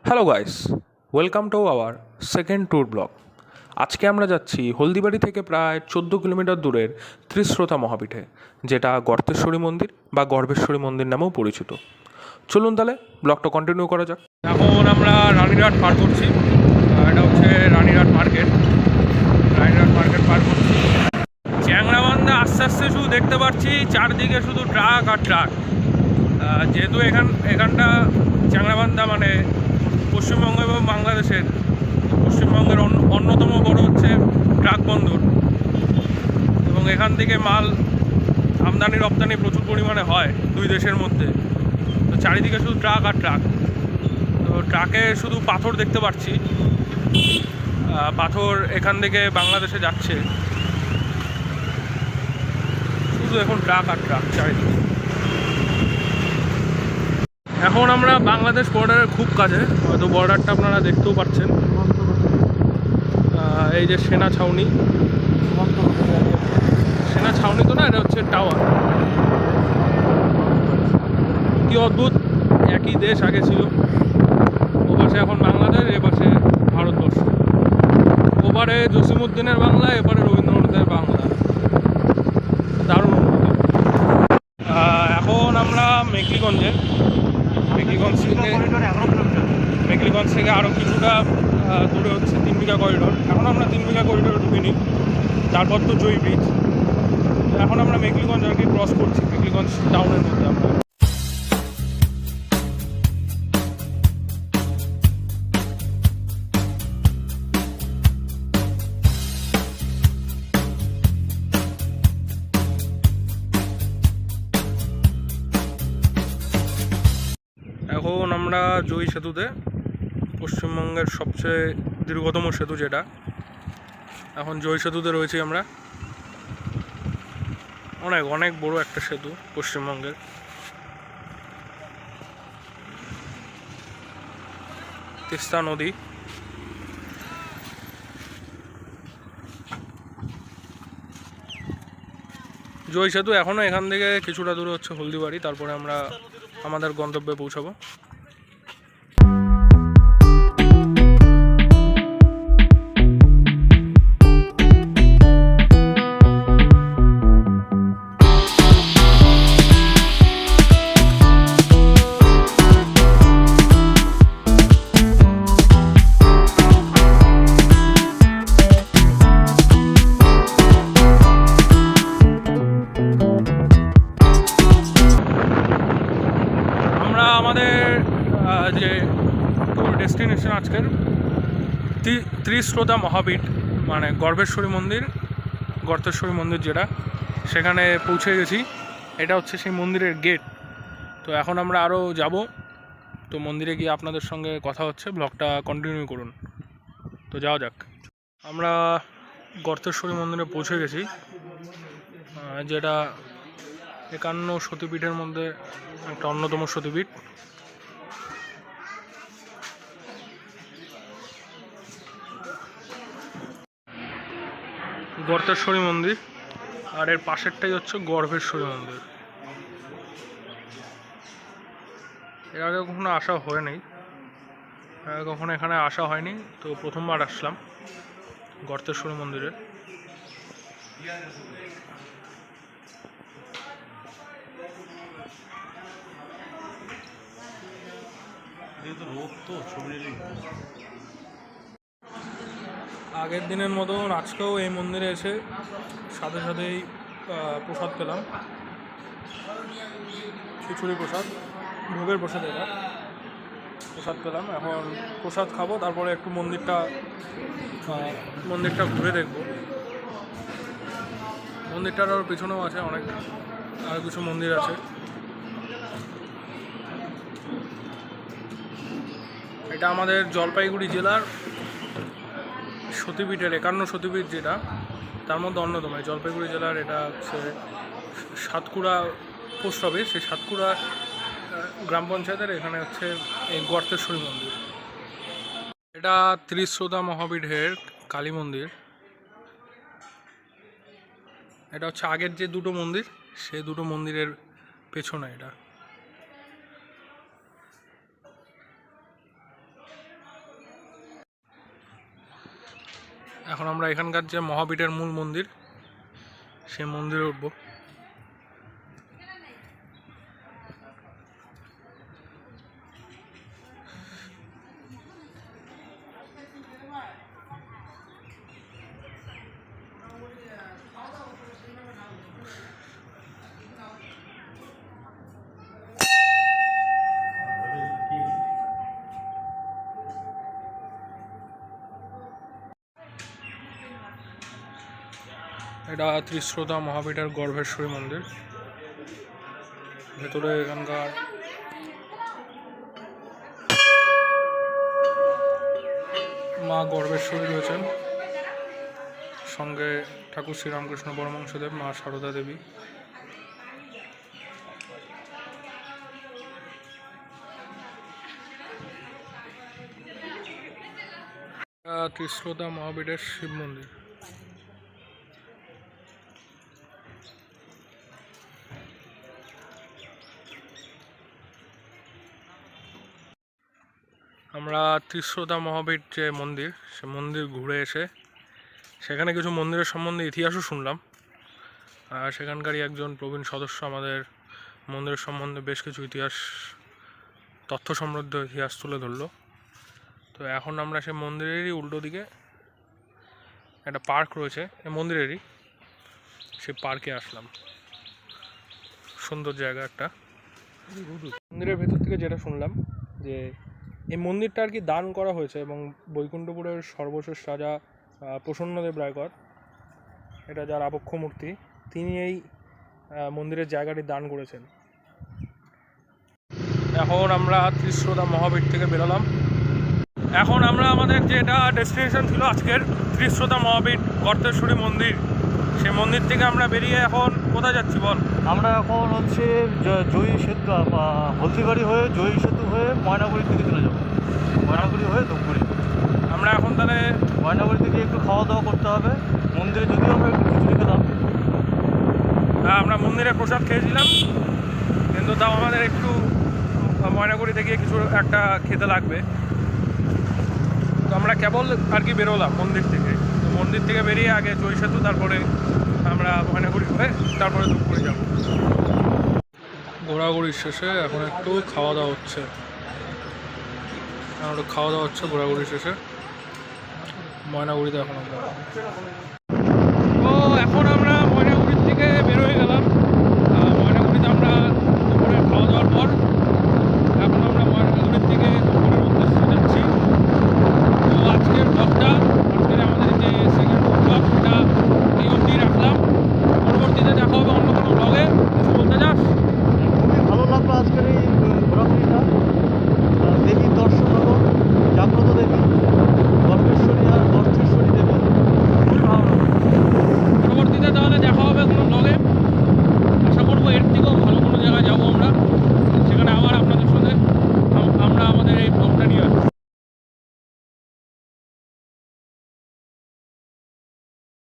Hello guys, welcome to our second tour blog. আজকে আমরা যাচ্ছি হলদিবাড়ি থেকে প্রায় 14 কিলোমিটার দূরের ত্রিশ্রোতা মহাপীঠে, যেটা গর্তেশ্বরী মন্দির বা গর্ভেশ্বরী মন্দির নামেও পরিচিত। চলুন তাহলে ব্লগটা কন্টিনিউ করা যাক। এখন আমরা রানীরহাট পার করছি। এটা হচ্ছে রানীরহাট মার্কেট পার করছি। চ্যাংরাবান্ধা আস্তে আস্তে শুধু দেখতে পাচ্ছি চারদিকে শুধু ট্রাক আর ট্রাক। যেহেতু এখানটা চ্যাংরাবান্ধা মানে পশ্চিমবঙ্গ এবং বাংলাদেশের পশ্চিমবঙ্গের অন্যতম বড় হচ্ছে ট্রাক বন্দর, এবং এখান থেকে মাল আমদানি রপ্তানি প্রচুর পরিমাণে হয় দুই দেশের মধ্যে। তো চারিদিকে শুধু ট্রাক আর ট্রাক। তো ট্রাকে শুধু পাথর দেখতে পাচ্ছি, পাথর এখান থেকে বাংলাদেশে যাচ্ছে। শুধু এখন ট্রাক আর ট্রাক চারিদিকে। এখন আমরা বাংলাদেশ বর্ডারের খুব কাছে, হয়তো বর্ডারটা আপনারা দেখতেও পাচ্ছেন। এই যে সেনা ছাউনি তো না, এটা হচ্ছে টাওয়ার। কি অদ্ভুত, একই দেশ আগে ছিল। ও পাশে এখন বাংলাদেশ, এ পাশে ভারতবর্ষ। ওপারে জসিমউদ্দিনের বাংলা, এপারে রবীন্দ্রনাথের বাংলা। দারুণ অনুভূতি। এখন আমরা মেকলিগঞ্জ থেকে আরও কিছুটা দূরে হচ্ছে 3 বিঘা করিডোর। এখন আমরা 3 বিঘা করিডোরে ঢুকিনি, তারপর তো জয় ব্রিজ। এখন আমরা মেকলিগঞ্জ আর কি ক্রস করছি, মেকলিগঞ্জ টাউনের মধ্যে আমরা। এখন আমরা জয়ী সেতুতে, পশ্চিমবঙ্গের সবচেয়ে দীর্ঘতম সেতু যেটা, এখন জয়ী সেতুতে রয়েছি আমরা। অনেক অনেক বড় একটা সেতু পশ্চিমবঙ্গের। তিস্তা নদী। জয়ী সেতু এখনও এখান থেকে কিছুটা দূরে হচ্ছে হলদিবাড়ি, তারপরে আমরা আমাদের গন্তব্যে পৌঁছাবো। আমাদের যে ট্যুর ডেস্টিনেশন আজকের ত্রিশ্রোতা মহাপীঠ মানে গর্ভেশ্বরী মন্দির, গর্তেশ্বরী মন্দির যেটা, সেখানে পৌঁছে গেছি। এটা হচ্ছে সেই মন্দিরের গেট। তো এখন আমরা আরও যাব। তো মন্দিরে গিয়ে আপনাদের সঙ্গে কথা হচ্ছে, ব্লগটা কন্টিনিউ করুন। তো যাওয়া যাক। আমরা গর্তেশ্বরী মন্দিরে পৌঁছে গেছি, যেটা 51 সতীপীঠের মধ্যে একটা অন্যতম সতীপীঠ। গর্তেশ্বরী মন্দির, আর এর পাশেরটাই হচ্ছে গর্ভেশ্বরী মন্দির। এর আগে কখনো আসা হয়নি, কখনো এখানে আসা হয়নি, তো প্রথমবার আসলাম গর্তেশ্বরী মন্দিরে। আগের দিনের মতন আজকেও এই মন্দিরে এসে সাথে সাথেই প্রসাদ পেলাম, খিচুড়ি প্রসাদ, ভোগের প্রসাদ। এটা প্রসাদ পেলাম, এখন প্রসাদ খাবো, তারপরে একটু মন্দিরটা ঘুরে দেখব। মন্দিরটার আর পিছনেও আছে অনেক আরও কিছু মন্দির আছে। এটা আমাদের জলপাইগুড়ি জেলার সতীপীঠের 51 সতীপীঠ যেটা, তার মধ্যে অন্যতম। জলপাইগুড়ি জেলার এটা হচ্ছে সাতকুড়া পোস্ট অফিস, সেই সাতকুড়া গ্রাম পঞ্চায়েতের এখানে হচ্ছে এই গর্তেশ্বরী মন্দির। এটা ত্রিশ্রোতা মহাপীঠের কালী মন্দির। এটা হচ্ছে আগের যে দুটো মন্দির, সেই দুটো মন্দিরের পেছনে এটা। এখন আমরা এখানকার যে মহাপীঠের মূল মন্দির সেই মন্দিরে উঠব। এটা ত্রিশ্রোতা মহাপীঠের গর্ভেশ্বরী মন্দির। ভেতরে এখানকার মা গর্ভেশ্বরী রয়েছেন, সঙ্গে ঠাকুর শ্রীরামকৃষ্ণ পরমহংসদেব, মা সারদা দেবী। ত্রিশ্রোতা মহাপীঠের শিব মন্দির। আমরা ত্রিশ্রোতা মহাপীঠ যে মন্দির, সে মন্দির ঘুরে এসে সেখানে কিছু মন্দিরের সম্বন্ধে ইতিহাসও শুনলাম। আর সেখানকারই একজন প্রবীণ সদস্য আমাদের মন্দিরের সম্বন্ধে বেশ কিছু তথ্য সমৃদ্ধ ইতিহাস তুলে ধরলো। তো এখন আমরা সে মন্দিরেরই উল্টো দিকে একটা পার্ক রয়েছে এই মন্দিরেরই, সেই পার্কে আসলাম। সুন্দর জায়গা একটা। মন্দিরের ভেতর থেকে যেটা শুনলাম যে এই মন্দিরটা আর কি দান করা হয়েছে, এবং বৈকুণ্ঠপুরের সর্বশেষ রাজা প্রসন্নদেব রায়গড়, এটা যার আবক্ষ মূর্তি, তিনি এই মন্দিরের জায়গাটি দান করেছেন। এখন আমরা ত্রিশ্রোতা মহাপীঠ থেকে বেরোলাম। এখন আমরা আমাদের যেটা ডেস্টিনেশন ছিল আজকের, ত্রিশ্রোতা মহাপীঠ গর্তেশ্বরী মন্দির, সেই মন্দির থেকে আমরা বেরিয়ে এখন কোথায় যাচ্ছি বল? আমরা এখন হচ্ছে জয়ী সেতু, হলদিবাড়ি হয়ে জয়ী সেতু হয়ে ময়নাগুড়ির দিকে চলে যাবো। ময়নাগুড়ি হয়ে ধূপগুড়ি। আমরা এখন তাহলে ময়নাগুড়ি থেকে একটু খাওয়া দাওয়া করতে হবে। মন্দিরে যদিও আমরা একটু খিচুড়ি খেলাম, আমরা মন্দিরে প্রসাদ খেয়েছিলাম, কিন্তু তাও আমাদের একটু ময়নাগুড়ি থেকে কিছু একটা খেতে লাগবে। তো আমরা কেবল আর কি বেরোলাম মন্দির থেকে। তো মন্দির থেকে বেরিয়ে আগে জয়ী সেতু, তারপরে আমরা ময়নাগুড়ি হয়ে তারপরে ধূপগুড়ি যাব। ঘোরাঘুরির শেষে এখন একটু খাওয়া দাওয়া হচ্ছে। ঘোরাঘুরির শেষে ময়নাগুড়িতে এখন আমরা। তো এখন আমরা ময়নাগুড়ির থেকে বের হয়ে গেলাম।